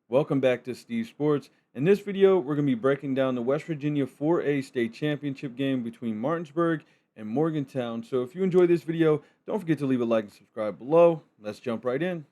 Welcome back to Steve Sports. In this video, we're going to be breaking down the West Virginia 4A state championship game between Martinsburg and Morgantown. So if you enjoyed this video, don't forget to leave a like and subscribe below. Let's jump right in.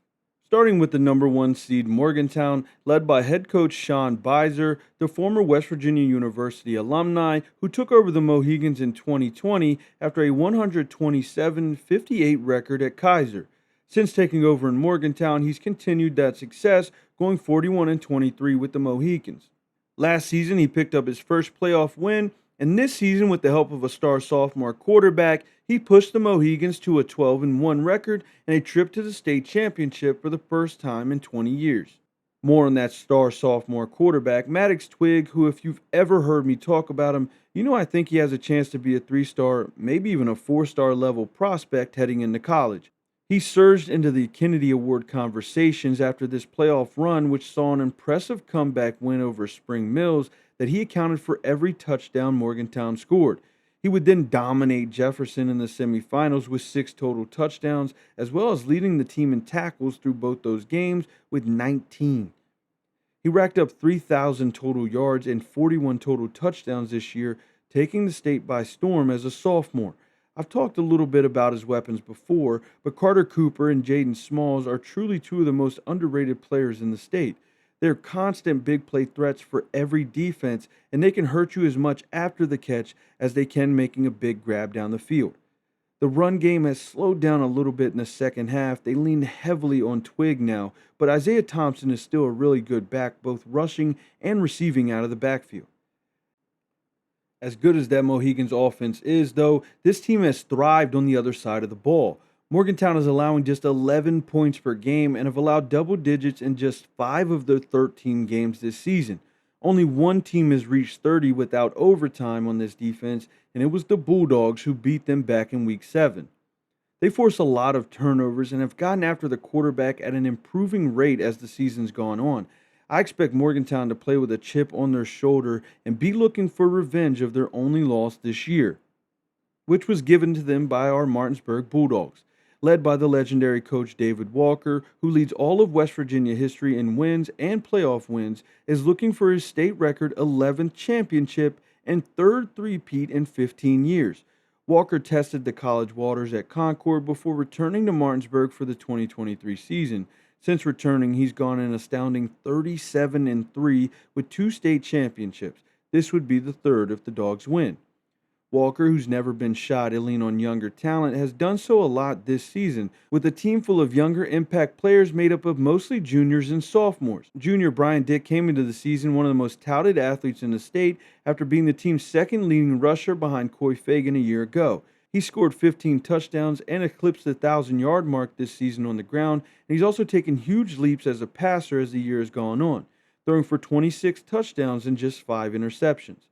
Starting with the number one seed Morgantown, led by head coach Sean Beiser, the former West Virginia University alumni who took over the Mohegans in 2020 after a 127-58 record at Kaiser. Since taking over in Morgantown, he's continued that success, going 41-23 with the Mohegans. Last season, he picked up his first playoff win, and this season, with the help of a star sophomore quarterback, he pushed the Mohegans to a 12-1 record and a trip to the state championship for the first time in 20 years. More on that star sophomore quarterback, Maddox Twig, who, if you've ever heard me talk about him, you know I think he has a chance to be a 3-star, maybe even a 4-star level prospect heading into college. He surged into the Kennedy Award conversations after this playoff run, which saw an impressive comeback win over Spring Mills that he accounted for every touchdown Morgantown scored. He would then dominate Jefferson in the semifinals with 6 total touchdowns, as well as leading the team in tackles through both those games with 19. He racked up 3,000 total yards and 41 total touchdowns this year, taking the state by storm as a sophomore. I've talked a little bit about his weapons before, but Carter Cooper and Jaden Smalls are truly two of the most underrated players in the state. They're constant big play threats for every defense, and they can hurt you as much after the catch as they can making a big grab down the field. The run game has slowed down a little bit in the second half. They lean heavily on Twig now, but Isaiah Thompson is still a really good back, both rushing and receiving out of the backfield. As good as that Mohegans offense is, though, this team has thrived on the other side of the ball. Morgantown is allowing just 11 points per game and have allowed double digits in just 5 of their 13 games this season. Only one team has reached 30 without overtime on this defense, and it was the Bulldogs who beat them back in Week 7. They force a lot of turnovers and have gotten after the quarterback at an improving rate as the season's gone on. I expect Morgantown to play with a chip on their shoulder and be looking for revenge of their only loss this year, which was given to them by our Martinsburg Bulldogs, led by the legendary coach David Walker, who leads all of West Virginia history in wins and playoff wins, is looking for his state record 11th championship and third three-peat in 15 years. Walker tested the college waters at Concord before returning to Martinsburg for the 2023 season. Since returning, he's gone an astounding 37-3 with 2 state championships. This would be the third if the Dogs win. Walker, who's never been shy to lean on younger talent, has done so a lot this season, with a team full of younger impact players made up of mostly juniors and sophomores. Junior Brian Dick came into the season one of the most touted athletes in the state after being the team's second leading rusher behind Coy Fagan a year ago. He scored 15 touchdowns and eclipsed the 1,000-yard mark this season on the ground, and he's also taken huge leaps as a passer as the year has gone on, throwing for 26 touchdowns and just 5 interceptions.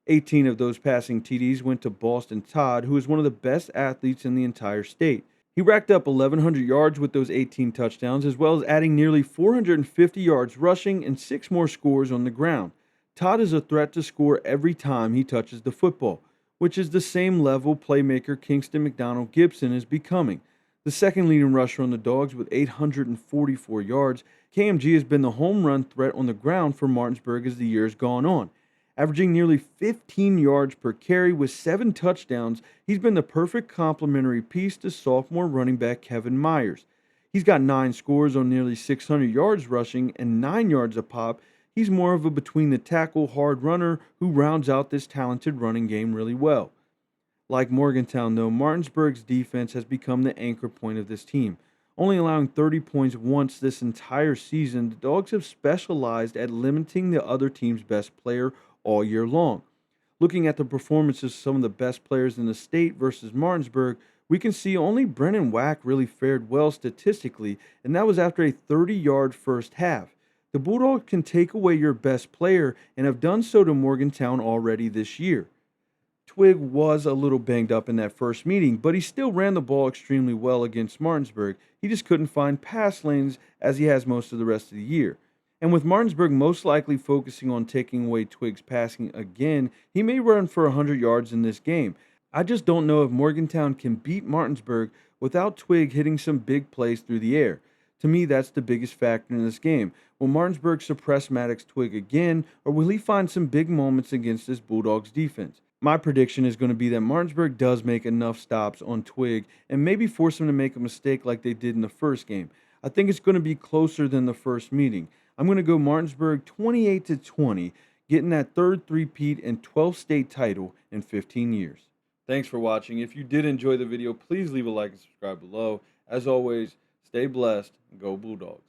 18 of those passing TDs went to Boston Todd, who is one of the best athletes in the entire state. He racked up 1,100 yards with those 18 touchdowns, as well as adding nearly 450 yards rushing and 6 more scores on the ground. Todd is a threat to score every time he touches the football, which is the same level playmaker Kingston McDonald Gibson is becoming. The second leading rusher on the Dogs with 844 yards, KMG has been the home run threat on the ground for Martinsburg as the year has gone on. Averaging nearly 15 yards per carry with 7 touchdowns, he's been the perfect complementary piece to sophomore running back Kevin Myers. He's got 9 scores on nearly 600 yards rushing and 9 yards a pop. He's more of a between-the-tackle hard runner who rounds out this talented running game really well. Like Morgantown, though, Martinsburg's defense has become the anchor point of this team. Only allowing 30 points once this entire season, the Dogs have specialized at limiting the other team's best player all year long. Looking at the performances of some of the best players in the state versus Martinsburg, we can see only Brennan Wack really fared well statistically, and that was after a 30-yard first half. The Bulldogs can take away your best player and have done so to Morgantown already this year. Twig was a little banged up in that first meeting, but he still ran the ball extremely well against Martinsburg. He just couldn't find pass lanes as he has most of the rest of the year. And with Martinsburg most likely focusing on taking away Twig's passing again, he may run for 100 yards in this game. I just don't know if Morgantown can beat Martinsburg without Twig hitting some big plays through the air. To me, that's the biggest factor in this game. Will Martinsburg suppress Maddox Twig again, or will he find some big moments against this Bulldogs defense? My prediction is going to be that Martinsburg does make enough stops on Twig and maybe force him to make a mistake like they did in the first game. I think it's going to be closer than the first meeting. I'm going to go Martinsburg 28-20, getting that third three-peat and 12th state title in 15 years. Thanks for watching. If you did enjoy the video, please leave a like and subscribe below. As always, stay blessed and go Bulldogs.